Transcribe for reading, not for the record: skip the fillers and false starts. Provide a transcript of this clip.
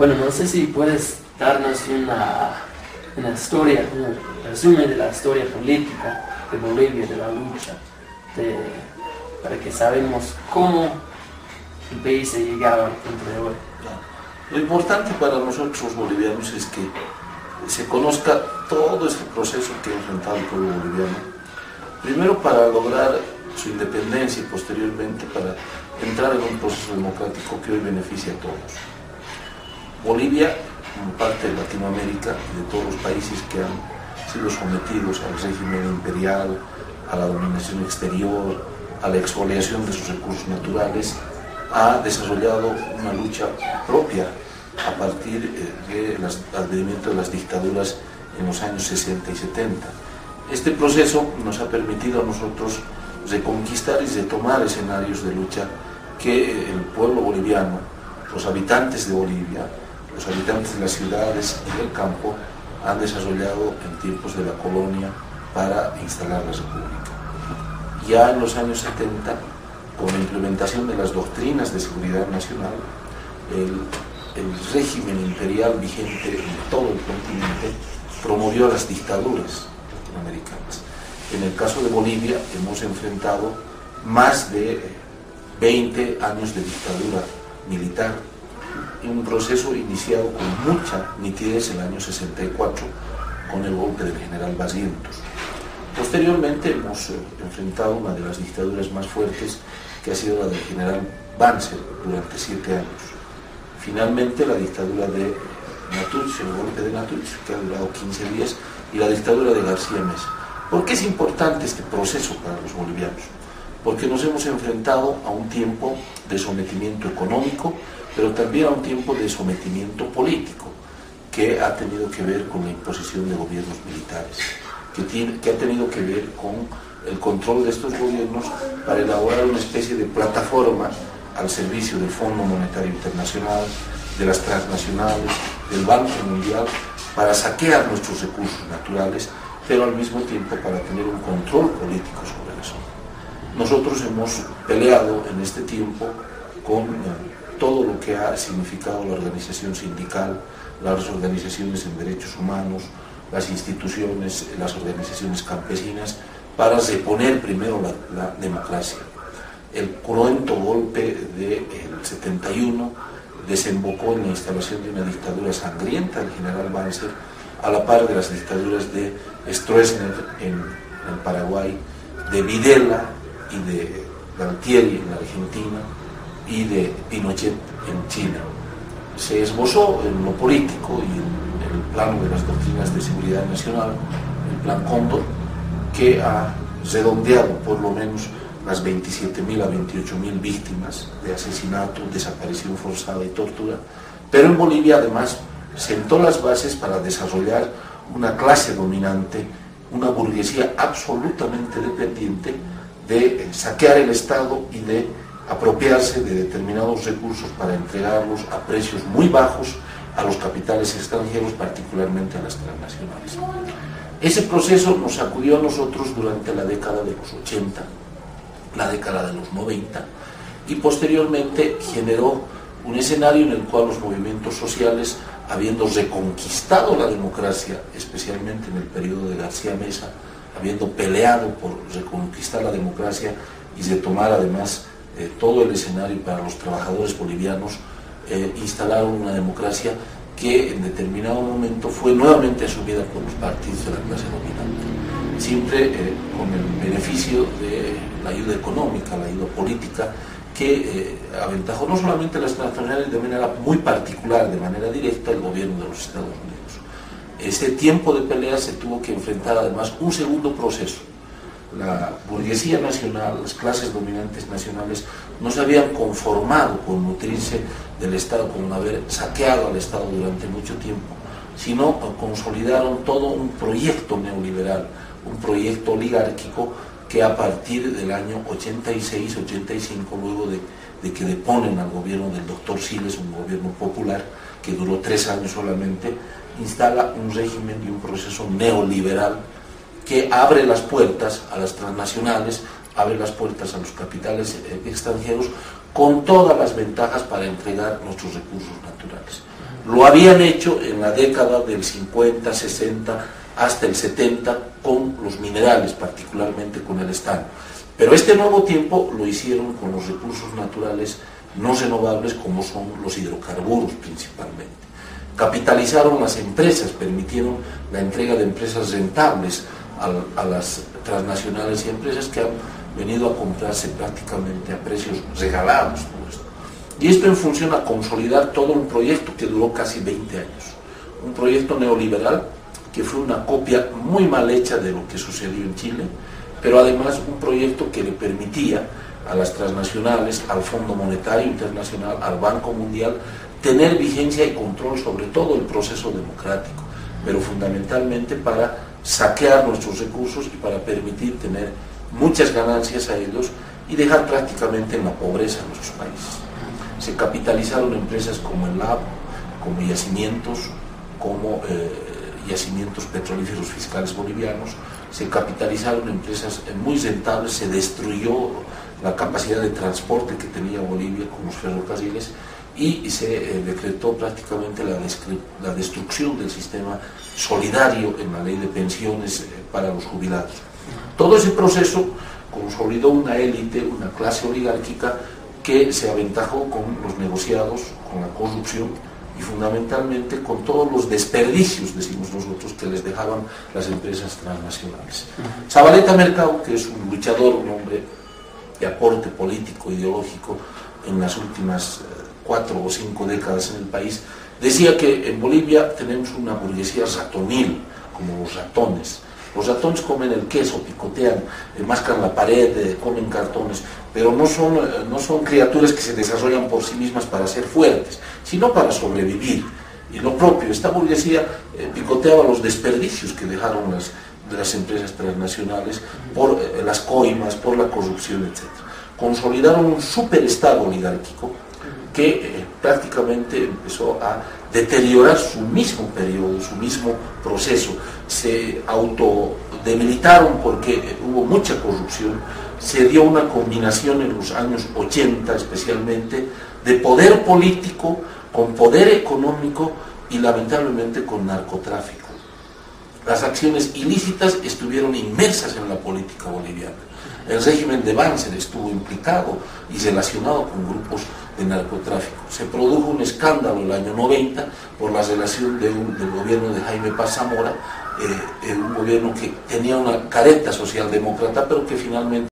Bueno, no sé si puedes darnos una historia, un resumen de la historia política de Bolivia, de la lucha, para que sabemos cómo el país ha llegado al punto de hoy. Lo importante para nosotros los bolivianos es que se conozca todo este proceso que ha enfrentado el pueblo boliviano, primero para lograr su independencia y posteriormente para entrar en un proceso democrático que hoy beneficia a todos. Bolivia, como parte de Latinoamérica y de todos los países que han sido sometidos al régimen imperial, a la dominación exterior, a la expoliación de sus recursos naturales, ha desarrollado una lucha propia a partir del advenimiento de las dictaduras en los años 60 y 70. Este proceso nos ha permitido a nosotros reconquistar y retomar escenarios de lucha que el pueblo boliviano, los habitantes de Bolivia, los habitantes de las ciudades y del campo han desarrollado en tiempos de la colonia para instalar la república. Ya en los años 70, con la implementación de las doctrinas de seguridad nacional, el régimen imperial vigente en todo el continente promovió las dictaduras latinoamericanas. En el caso de Bolivia hemos enfrentado más de 20 años de dictadura militar, en un proceso iniciado con mucha nitidez en el año 64 con el golpe del general Barrientos. Posteriormente hemos enfrentado una de las dictaduras más fuertes, que ha sido la del general Banzer durante 7 años. Finalmente la dictadura de Natuch, el golpe de Natuch, que ha durado 15 días, y la dictadura de García Meza. ¿Por qué es importante este proceso para los bolivianos? Porque nos hemos enfrentado a un tiempo de sometimiento económico, pero también a un tiempo de sometimiento político, que ha tenido que ver con la imposición de gobiernos militares, que ha tenido que ver con el control de estos gobiernos para elaborar una especie de plataforma al servicio del Fondo Monetario Internacional, de las transnacionales, del Banco Mundial, para saquear nuestros recursos naturales, pero al mismo tiempo para tener un control político sobre la zona. Nosotros hemos peleado en este tiempo con todo lo que ha significado la organización sindical, las organizaciones en derechos humanos, las instituciones, las organizaciones campesinas, para reponer primero la democracia. El cruento golpe del 71 desembocó en la instalación de una dictadura sangrienta del general Banzer, a la par de las dictaduras de Stroessner en el Paraguay, de Videla y de Galtieri en la Argentina y de Pinochet en China. Se esbozó en lo político y en el plano de las doctrinas de seguridad nacional, el Plan Cóndor, que ha redondeado por lo menos las 27.000 a 28.000 víctimas de asesinato, desaparición forzada y tortura, pero en Bolivia además sentó las bases para desarrollar una clase dominante, una burguesía absolutamente dependiente de saquear el Estado y de apropiarse de determinados recursos para entregarlos a precios muy bajos a los capitales extranjeros, particularmente a las transnacionales. Ese proceso nos sacudió a nosotros durante la década de los 80, la década de los 90, y posteriormente generó un escenario en el cual los movimientos sociales, habiendo reconquistado la democracia, especialmente en el periodo de García Meza, habiendo peleado por reconquistar la democracia y retomar además todo el escenario para los trabajadores bolivianos, instalaron una democracia que en determinado momento fue nuevamente asumida por los partidos de la clase dominante, siempre con el beneficio de la ayuda económica, la ayuda política, que aventajó no solamente a las transnacionales de manera muy particular, de manera directa, el gobierno de los Estados Unidos. Ese tiempo de pelea se tuvo que enfrentar además un segundo proceso. La burguesía nacional, las clases dominantes nacionales, no se habían conformado con nutrirse del Estado, con haber saqueado al Estado durante mucho tiempo, sino consolidaron todo un proyecto neoliberal, un proyecto oligárquico que a partir del año 86-85, luego de que deponen al gobierno del doctor Siles, un gobierno popular que duró 3 años solamente, instala un régimen y un proceso neoliberal que abre las puertas a las transnacionales, abre las puertas a los capitales extranjeros con todas las ventajas para entregar nuestros recursos naturales. Lo habían hecho en la década del 50, 60 hasta el 70 con los minerales, particularmente con el estaño. Pero este nuevo tiempo lo hicieron con los recursos naturales no renovables, como son los hidrocarburos principalmente. Capitalizaron las empresas, permitieron la entrega de empresas rentables a las transnacionales y empresas que han venido a comprarse prácticamente a precios regalados. Y esto en función a consolidar todo un proyecto que duró casi 20 años. Un proyecto neoliberal que fue una copia muy mal hecha de lo que sucedió en Chile, pero además un proyecto que le permitía a las transnacionales, al Fondo Monetario Internacional, al Banco Mundial, tener vigencia y control sobre todo el proceso democrático, pero fundamentalmente para saquear nuestros recursos y para permitir tener muchas ganancias a ellos y dejar prácticamente en la pobreza a nuestros países. Se capitalizaron empresas como el LAB, como yacimientos, como yacimientos petrolíferos fiscales bolivianos, se capitalizaron empresas muy rentables, se destruyó la capacidad de transporte que tenía Bolivia con los ferrocarriles y se decretó prácticamente la destrucción del sistema solidario en la ley de pensiones para los jubilados. Todo ese proceso consolidó una élite, una clase oligárquica que se aventajó con los negociados, con la corrupción y fundamentalmente con todos los desperdicios, decimos nosotros, que les dejaban las empresas transnacionales. Zabaleta Mercado, que es un luchador, un hombre de aporte político, ideológico en las últimas 4 o 5 décadas en el país, decía que en Bolivia tenemos una burguesía ratonil, como los ratones. Los ratones comen el queso, picotean, mascan la pared, comen cartones, pero no son criaturas que se desarrollan por sí mismas para ser fuertes, sino para sobrevivir. Y lo propio, esta burguesía picoteaba los desperdicios que dejaron las empresas transnacionales por las coimas, por la corrupción, etc. Consolidaron un superestado oligárquico que prácticamente empezó a deteriorar su mismo periodo, su mismo proceso. Se autodebilitaron porque hubo mucha corrupción, se dio una combinación en los años 80 especialmente de poder político con poder económico y lamentablemente con narcotráfico. Las acciones ilícitas estuvieron inmersas en la política boliviana. El régimen de Banzer estuvo implicado y relacionado con grupos de narcotráfico. Se produjo un escándalo el año 90 por la relación del gobierno de Jaime Paz Zamora, un gobierno que tenía una careta socialdemócrata, pero que finalmente